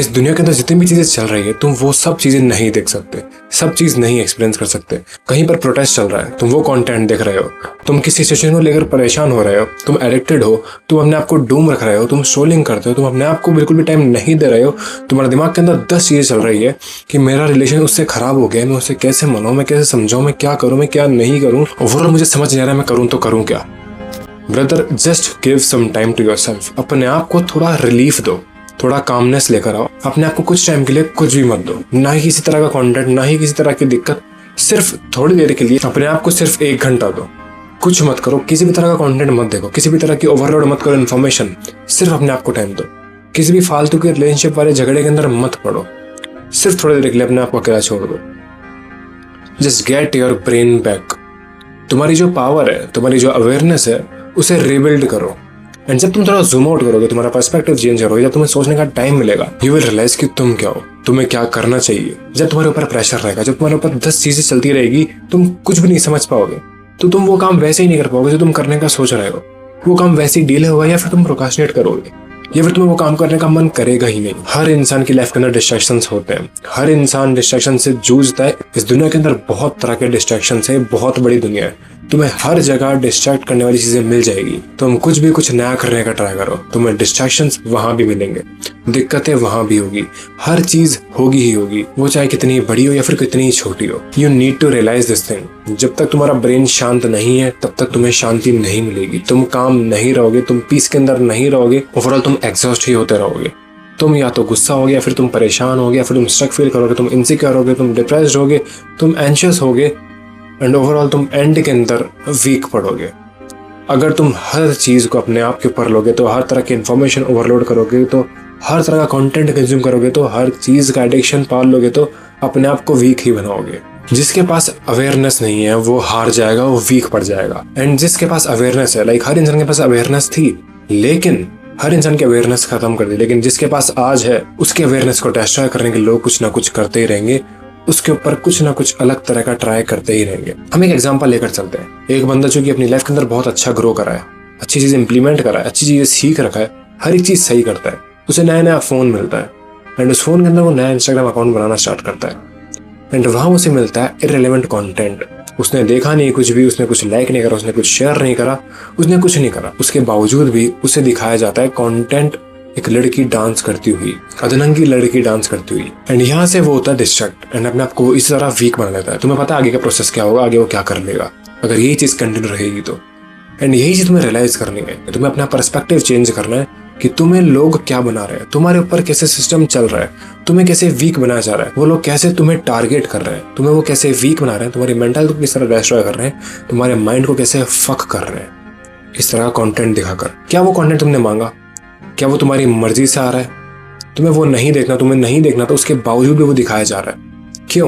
इस दुनिया के अंदर जितनी भी चीजें चल रही है तुम वो सब चीजें नहीं देख सकते, सब चीज नहीं एक्सपीरियंस कर सकते। कहीं पर प्रोटेस्ट चल रहा है, तुम वो कंटेंट देख रहे हो। तुम किसी सिचुएशन को लेकर परेशान हो रहे हो, तुम एडिक्टेड हो, तुम अपने आप को डूम रख रहे हो, तुम स्ट्रोलिंग करते हो, तुम अपने आप को बिल्कुल भी टाइम नहीं दे रहे हो। तुम्हारे दिमाग के अंदर 10 चीजें चल रही है कि मेरा रिलेशन उससे खराब हो गया, मैं उसे कैसे मनाऊं, मैं कैसे समझाऊं, मैं क्या करूं, मैं क्या नहीं करूं, ओवरऑल मुझे समझ नहीं आ रहा मैं करूं तो करूं क्या। Brother, just give some time to yourself. अपने आप को थोड़ा रिलीफ दो, थोड़ा कामनेस लेकर आओ। अपने आप को कुछ टाइम के लिए कुछ भी मत दो, ना ही किसी तरह का कंटेंट, ना ही किसी तरह की दिक्कत। सिर्फ थोड़ी देर के लिए अपने आप को सिर्फ 1 घंटा दो, कुछ मत करो, किसी भी तरह का कंटेंट मत देखो, किसी भी तरह की ओवरलोड मत करो इन्फॉर्मेशन। सिर्फ अपने आप को टाइम दो। किसी भी फालतू के रिलेशनशिप वाले झगड़े के अंदर मत पड़ो। सिर्फ थोड़ी देर के लिए अपने आप को अकेला छोड़ दो। Just get your brain back. तुम्हारी जो पावर है, तुम्हारी जो अवेयरनेस है, उसे रिबिल्ड करो। एंड जब तुम थोड़ा जूम आउट करोगे, तुम्हारा पर्सपेक्टिव चेंज करोगे, जब तुम्हें सोचने का टाइम मिलेगा, यू विल रियलाइज कि तुम क्या हो, तुम्हें क्या करना चाहिए। जब तुम्हारे ऊपर प्रेशर रहेगा, जब तुम्हारे ऊपर 10 चीजें चलती रहेगी, तुम कुछ भी नहीं समझ पाओगे, तो तुम वो काम वैसे ही नहीं कर पाओगे जो तुम करने का सोच रहे हो। वो काम वैसे ही डिले होगा, या फिर तुम प्रोक्रास्टिनेट करोगे, या फिर तुम्हें वो काम करने का मन करेगा ही नहीं। हर इंसान की लाइफ के अंदर डिस्ट्रैक्शंस होते हैं, हर इंसान डिस्ट्रैक्शन से जूझता है। इस दुनिया के अंदर बहुत तरह के डिस्ट्रैक्शन है, बहुत बड़ी दुनिया है। तुम्हें हर जगह डिस्ट्रैक्ट करने वाली चीजें मिल जाएगी। तुम कुछ भी कुछ नया करने का ट्राई करो, तुम्हें डिस्ट्रैक्शंस वहां भी मिलेंगे, दिक्कतें वहां भी होगी, हर चीज होगी ही होगी, वो चाहे कितनी बड़ी हो या फिर कितनी छोटी हो। You need to realize this thing. जब तक तुम्हारा ब्रेन शांत नहीं है, तब तक तुम्हें शांति नहीं मिलेगी। तुम काम नहीं रहोगे, तुम पीस के अंदर नहीं रहोगे, ओवरऑल तुम एग्जॉस्ट ही होते रहोगे। तुम या तो गुस्सा होगे, या फिर तुम परेशान होगे, या फिर तुम स्ट्रक फील करोगे, तुम इनसिक्योर होगे, तुम डिप्रेस्ड होगे, तुम एंशियस होगे, एंड ओवरऑल तुम एंड के अंदर वीक पड़ोगे। अगर तुम हर चीज को अपने आप के ऊपर लोगे, तो हर तरह की इंफॉर्मेशन ओवरलोड करोगे, तो हर तरह का कंटेंट कंज्यूम करोगे, तो हर चीज का एडिक्शन पाल लोगे, तो अपने आप को वीक ही बनाओगे। जिसके पास अवेयरनेस नहीं है वो हार जाएगा, वो वीक पड़ जाएगा। एंड जिसके पास अवेयरनेस है, लाइक हर इंसान के पास अवेयरनेस थी, लेकिन हर इंसान की अवेयरनेस खत्म कर दी। लेकिन जिसके पास आज है, उसके अवेयरनेस को डिस्ट्रॉय करने के लोग कुछ ना कुछ करते ही रहेंगे, उसके ऊपर कुछ ना कुछ अलग तरह का ट्राई करते ही रहेंगे। हम एक एग्जांपल लेकर चलते हैं। एक बंदा जो कि अपनी लाइफ के अंदर बहुत अच्छा ग्रो करा है, अच्छी चीजें इंप्लीमेंट करा है, अच्छी चीजें सीख रखा है, हर एक चीज सही करता है, उसे नया नया फोन मिलता है, एंड उस फोन के अंदर वो नया इंस्टाग्राम अकाउंट बनाना स्टार्ट करता है, एंड वहां उसे मिलता है इररिलेवेंट कंटेंट। उसने देखा नहीं कुछ भी, उसने कुछ लाइक नहीं करा, उसने कुछ शेयर नहीं करा, उसने कुछ नहीं करा, उसके बावजूद भी उसे दिखाया जाता है कंटेंट, एक लड़की डांस करती हुई, अधनंगी लड़की डांस करती हुई। एंड यहाँ से वो होता है डिस्ट्रैक्ट, एंड अपने आप को इस तरह वीक बना लेता है। तुम्हें पता है आगे का प्रोसेस क्या होगा, आगे वो क्या कर लेगा अगर यही चीज कंटिन्यू रहेगी तो। एंड यही चीज तुम्हें रियलाइज करनी है, तुम्हें अपना पर्सपेक्टिव चेंज करना है कि तुम्हें लोग क्या बना रहे हैं, तुम्हारे ऊपर कैसे सिस्टम चल रहा है, तुम्हें कैसे वीक बनाया जा रहा है, वो लोग कैसे तुम्हें टारगेट कर रहे हैं, तुम्हें वो कैसे वीक बना रहे हैं, तुम्हारी मेंटल को किस तरह डिस्ट्रॉय कर रहे हैं, तुम्हारे माइंड को कैसे फक कर रहे हैं, इस तरह का कंटेंट दिखाकर। क्या वो कंटेंट तुमने मांगा? क्या वो तुम्हारी मर्जी से आ रहा है? तुम्हें वो नहीं देखना, तुम्हें नहीं देखना, तो उसके बावजूद भी वो दिखाया जा रहा है। क्यों?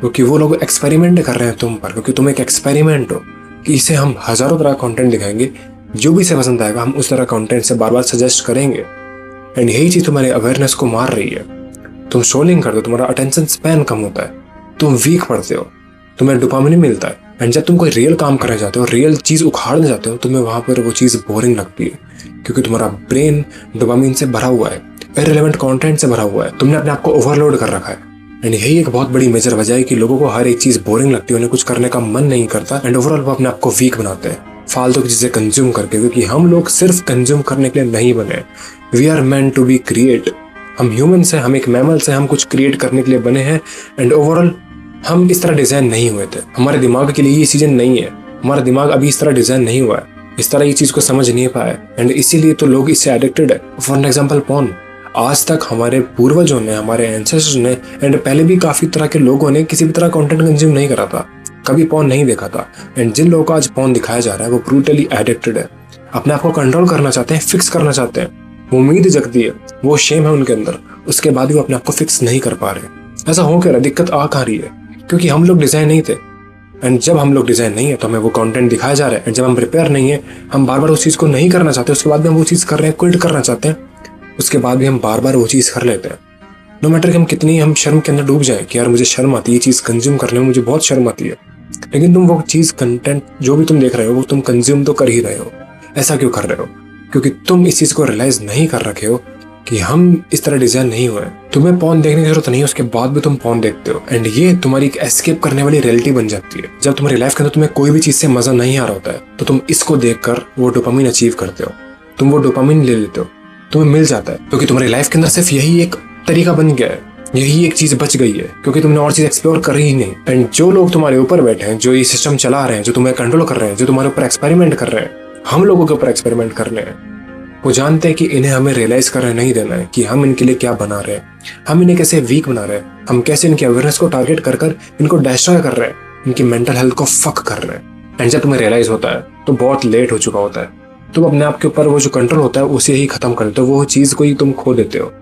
क्योंकि वो लोग एक्सपेरिमेंट कर रहे हैं तुम पर, क्योंकि तुम एक एक्सपेरिमेंट हो कि इसे हम हजारों तरह कंटेंट दिखाएंगे, जो भी इसे पसंद आएगा हम उस तरह कंटेंट से बार बार सजेस्ट करेंगे। एंड यही चीज तुम्हारे अवेयरनेस को मार रही है। तुम स्क्रॉलिंग करते हो, तुम्हारा अटेंशन स्पैन कम होता है, तुम वीक पड़ते हो, तुम्हें डोपामिन मिलता है। एंड जब तुम कोई रियल काम करने जाते हो, रियल चीज उखाड़ने जाते हो, तुम्हें वहां पर वो चीज बोरिंग लगती है, क्योंकि तुम्हारा ब्रेन डोपामिन से भरा हुआ है, इररिलेवेंट कंटेंट से भरा हुआ है, तुमने अपने आप को ओवरलोड कर रखा है। एंड यही एक बहुत बड़ी मेजर वजह है कि लोगों को हर एक चीज बोरिंग लगती है, उन्हें कुछ करने का मन नहीं करता, एंड ओवरऑल वो अपने आप को वीक बनाते हैं फालतू की चीजें कंज्यूम करके। क्योंकि हम लोग सिर्फ कंज्यूम करने के लिए नहीं बने, we are meant to be create. हम ह्यूमंस हैं, हम एक मैमल्स हैं, हम कुछ क्रिएट करने के लिए बने हैं। एंड ओवरऑल हम इस तरह डिजाइन नहीं हुए थे, हमारे दिमाग के लिए ये चीजें नहीं है, हमारा दिमाग अभी इस तरह डिजाइन नहीं हुआ है, इस तरह ये चीज को समझ नहीं पाया। एंड इसीलिए तो लोग इससे एडिक्टेड है। फॉर एग्जाम्पल पॉर्न, आज तक हमारे पूर्वजों ने, हमारे एंसेस्टर्स ने, एंड पहले भी काफी तरह के लोगों ने किसी भी तरह कंटेंट कंज्यूम नहीं करा था, कभी पॉर्न नहीं देखा था। एंड जिन लोगों को आज पॉर्न दिखाया जा रहा है वो ब्रूटली एडिक्टेड है, अपने आप को कंट्रोल करना चाहते हैं, फिक्स करना चाहते हैं, वो उम्मीद जगती है, वो शेम है उनके अंदर, उसके बाद भी वो अपने आप को फिक्स नहीं कर पा रहे। ऐसा हो क्या रहा है? दिक्कत आ कहाँ रही है? क्योंकि हम लोग डिजाइन नहीं थे। एंड जब हम लोग डिजाइन नहीं है तो हमें वो कंटेंट दिखाया जा रहा है, एंड जब हम प्रिपेयर नहीं है, हम बार बार उस चीज को नहीं करना चाहते, उसके बाद भी हम वो चीज कर रहे हैं, क्विट करना चाहते हैं, उसके बाद भी हम बार बार वो चीज कर लेते हैं। नो मैटर कि हम कितनी हम शर्म के अंदर डूब जाए कि यार मुझे शर्म आती है, ये चीज कंज्यूम करने में मुझे बहुत शर्म आती है, लेकिन तुम वो चीज कंटेंट जो भी तुम देख रहे हो वो तुम कंज्यूम तो कर ही रहे हो। ऐसा क्यों कर रहे हो? क्योंकि तुम इस चीज को रियलाइज नहीं कर रखे हो कि हम इस तरह डिजाइन नहीं हुए। तुम्हें पॉर्न देखने की जरूरत नहीं है, उसके बाद भी तुम पॉर्न देखते हो, एंड ये तुम्हारी एक एस्केप करने वाली रियलिटी बन जाती है। जब तुम्हारी लाइफ के अंदर तुम्हें कोई भी चीज से मजा नहीं आ रहा होता है तो तुम इसको देखकर वो डोपामिन अचीव करते हो, तुम वो डोपामिन ले लेते हो, तुम्हें मिल जाता है, क्योंकि तुम्हारी लाइफ के अंदर सिर्फ यही एक तरीका बन गया है, यही एक चीज बच गई है, क्योंकि तुमने और चीज एक्सप्लोर करी ही नहीं। एंड जो लोग तुम्हारे ऊपर बैठे हैं, जो ये सिस्टम चला रहे हैं, जो तुम्हें कंट्रोल कर रहे हैं, जो तुम्हारे ऊपर एक्सपेरिमेंट कर रहे हैं, हम लोगों के ऊपर एक्सपेरिमेंट कर रहे हैं, वो जानते हैं कि इन्हें हमें रियलाइज करने नहीं देना है कि हम इनके लिए क्या बना रहे हैं, हम इन्हें कैसे वीक बना रहे हैं, हम कैसे इनकी अवेयरनेस को टारगेट कर कर इनको डिस्ट्रॉय कर रहे हैं, इनकी मेंटल हेल्थ को फक कर रहे हैं। एंड जब तुम्हें रियलाइज होता है तो बहुत लेट हो चुका होता है। तुम अपने आप के ऊपर वो जो कंट्रोल होता है उसे ही खत्म कर देते हो, वो चीज को ही तुम खो देते हो।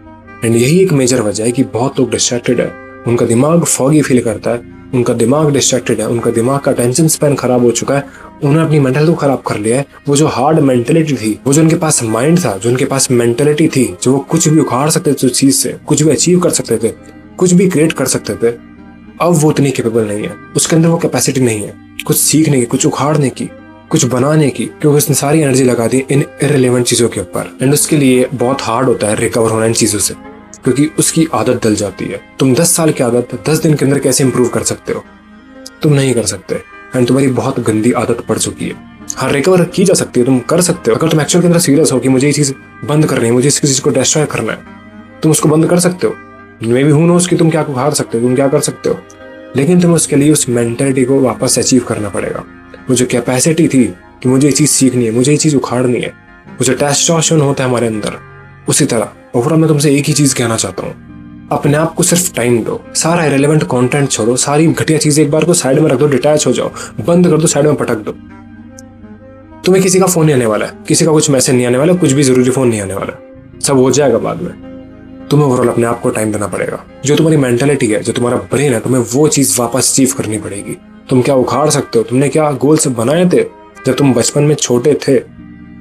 एंड यही एक मेजर वजह है कि बहुत लोग डिस्ट्रैक्टेड है, उनका दिमाग फॉगी फील करता है, उनका दिमाग डिस्ट्रैक्टेड है, उनका दिमाग का अटेंशन स्पैन खराब हो चुका है, उन्होंने अपनी मेंटल को खराब कर लिया है। वो जो हार्ड मेंटेलिटी थी, वो जो उनके पास माइंड था, जो उनके पास मेंटेलिटी थी, जो वो कुछ भी उखाड़ सकते थे, उस चीज से कुछ भी अचीव कर सकते थे, कुछ भी क्रिएट कर सकते थे, अब वो उतनी कैपेबल नहीं है, उसके अंदर वो कैपेसिटी नहीं है कुछ सीखने की, कुछ उखाड़ने की, कुछ बनाने की, क्योंकि उसने सारी एनर्जी लगा दी इन इररिलेवेंट चीजों के ऊपर। एंड उसके लिए बहुत हार्ड होता है रिकवर होना इन चीजों से, क्योंकि उसकी आदत डल जाती है। तुम 10 साल की आदत 10 दिन के अंदर कैसे इंप्रूव कर सकते हो? तुम नहीं कर सकते, एंड तुम्हारी बहुत गंदी आदत पड़ चुकी है। हाँ, रिकवर की जा सकती है, तुम कर सकते हो। अगर तुम एक्चुअल के अंदर सीरियस हो कि मुझे ये चीज बंद करनी है, मुझे इस चीज को डिस्ट्रॉय करना है, तुम उसको बंद कर सकते हो। मे बी हू नोस कि तुम क्या उखाड़ सकते हो, तुम क्या कर सकते हो, लेकिन तुम्हें उसके लिए उस मेंटेलिटी को वापस अचीव करना पड़ेगा। वो जो कैपेसिटी थी कि मुझे ये चीज सीखनी है, मुझे ये चीज उखाड़नी है, वो जो टेस्टोस्टेरोन होता है हमारे अंदर, उसी तरह ओवरऑल मैं तुमसे एक ही चीज कहना चाहता हूँ, अपने आप को सिर्फ टाइम दो, सारा इरेलेवेंट कंटेंट छोड़ो, सारी घटिया चीजें एक बार को साइड में रख दो, डिटैच हो जाओ, बंद कर दो, साइड में पटक दो। तुम्हें किसी का फोन नहीं आने वाला है, किसी का कुछ मैसेज नहीं आने वाला, कुछ भी जरूरी फोन नहीं आने वाला, सब हो जाएगा बाद में। तुम्हें ओवरऑल अपने आप को टाइम देना पड़ेगा। जो तुम्हारी मेंटेलिटी है, जो तुम्हारा ब्रेन है, तुम्हें वो चीज वापस अचीव करनी पड़ेगी। तुम क्या उखाड़ सकते हो, तुमने क्या गोल्स बनाए थे जब तुम बचपन में छोटे थे?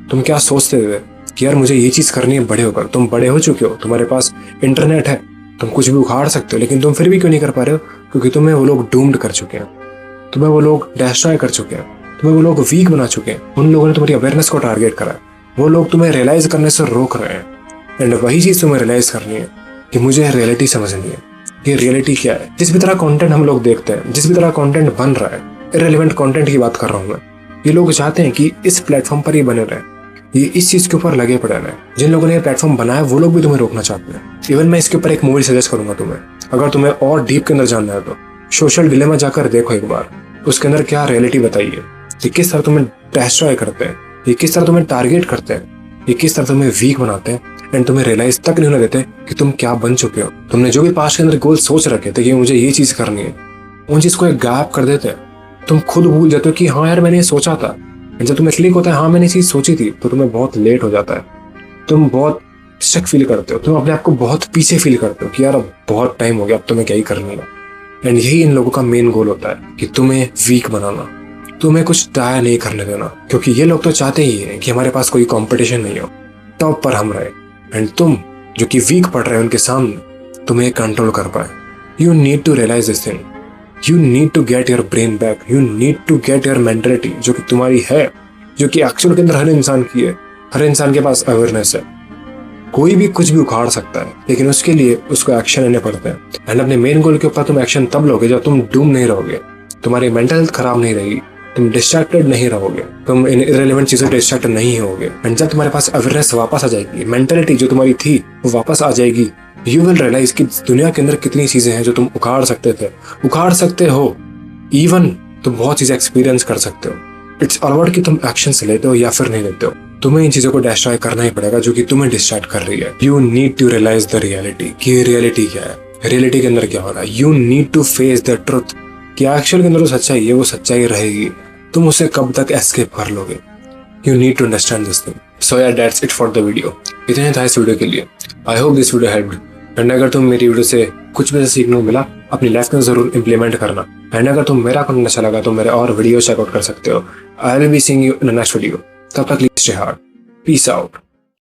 तुम क्या सोचते थे कि यार मुझे ये चीज करनी है बड़े होकर? तुम बड़े हो चुके हो, तुम्हारे पास इंटरनेट है, तुम कुछ भी उखाड़ सकते हो, लेकिन तुम फिर भी क्यों नहीं कर पा रहे हो? क्योंकि तुम्हें वो लोग डूम्ड कर चुके हैं, तुम्हें वो लोग डिस्ट्रॉय कर चुके हैं, तुम्हें वो लोग वीक बना चुके हैं। उन लोगों ने तुम्हारी अवेयरनेस को टारगेट करा है, वो लोग तुम्हें रियलाइज करने से रोक रहे हैं। एंड वही चीज तुम्हें रियलाइज करनी है कि मुझे रियलिटी समझनी है कि रियलिटी क्या है। जिस भी तरह कंटेंट हम लोग देखते हैं, जिस भी तरह कंटेंट बन रहा है, इररिलेवेंट कंटेंट की बात कर रहा हूं मैं, ये लोग चाहते हैं कि इस प्लेटफॉर्म पर ही बने रहे, ये इस चीज के ऊपर लगे पड़े रहे। जिन लोगों ने ये प्लेटफॉर्म बनाया वो लोग भी तुम्हें रोकना चाहते हैं। इवन मैं इसके ऊपर एक मूवी सजेस्ट करूंगा तुम्हें, अगर तुम्हें और डीप के अंदर जानना है तो सोशल डिलेमा जाकर देखो एक बार, उसके अंदर क्या रियलिटी बताई है, ये किस तरह तुम्हें डिस्ट्रॉय करते हैं, ये किस तरह तुम्हें टारगेट करते हैं, ये किस तरह तुम्हें वीक बनाते हैं, एंड तुम्हें रियलाइज तक नहीं होने देते कि तुम क्या बन चुके हो। तुमने जो भी पास्ट के अंदर गोल सोच रखे थे कि मुझे ये चीज करनी है, उन चीज को एक गायब कर देते हैं। तुम खुद भूल जाते हो कि हाँ यार मैंने ये सोचा था। जब तुम्हें क्लिक होता है हाँ मैंने ये चीज सोची थी, तो तुम्हें बहुत लेट हो जाता है, तुम बहुत शक फील करते हो, तुम अपने आप को बहुत पीछे फील करते हो कि यार अब बहुत टाइम हो गया, अब तुम्हें क्या ही करनी है। एंड यही इन लोगों का मेन गोल होता है कि तुम्हें वीक बनाना, तुम्हें कुछ ट्राई नहीं करने देना, क्योंकि ये लोग तो चाहते ही है कि हमारे पास कोई कंपटीशन नहीं हो, टॉप पर हम रहे, एंड तुम जो कि वीक पड़ रहे हो उनके सामने, तुम्हें कंट्रोल कर पाए। You need to realize this thing, you need to get your brain back, you need to get your mentality जो कि तुम्हारी है, जो कि एक्चुअल के अंदर हर इंसान की है। हर इंसान के पास अवेयरनेस है, कोई भी कुछ भी उखाड़ सकता है, लेकिन उसके लिए उसको एक्शन लेने पड़ते हैं। एंड अपने मेन गोल के ऊपर तुम एक्शन तब लोगे जब तुम डूम नहीं रहोगे, तुम्हारी मेंटल हेल्थ खराब नहीं रहेगी, तुम डिस्ट्रैक्टेड नहीं रहोगे, तुम इन इररिलेवेंट चीजों से डिस्ट्रैक्टेड नहीं होगे। एंड जब तुम्हारे पास अवेयरनेस वापस आ जाएगी, मेंटलिटी जो तुम्हारी थी वो वापस आ जाएगी, यू विल रियलाइज कि दुनिया के अंदर कितनी चीजें हैं जो तुम उखाड़ सकते हो। इवन तुम बहुत चीजें एक्सपीरियंस कर सकते हो। इट्स ऑल अबाउट कि तुम एक्शन लेते हो या फिर नहीं लेते हो। तुम्हें इन चीजों को डिस्ट्रॉय करना ही पड़ेगा जो कि तुम्हें डिस्ट्रैक्ट कर रही है। You need to realize the reality कि रियलिटी क्या है, रियलिटी के अंदर क्या हो रहा है। You need to face the truth कि एक्चुअल के अंदर जो सच्चाई है वो सच्चाई रहेगी, तुम उसे कब तक एस्केप कर लोगे। You need to understand this thing. So यार that's it for the video. इतने था इस वीडियो के लिए। I hope this video helped. And अगर तुम मेरी वीडियो से कुछ भी सीखने को मिला, अपनी लाइफ में जरूर इंप्लीमेंट करना। एंड अगर तुम मेरा कंटेंट अच्छा लगा तो मेरे और वीडियो चेकआउट कर सकते हो। I will be seeing you in the next video. तब तक स्टे हार्ड, पीस आउट।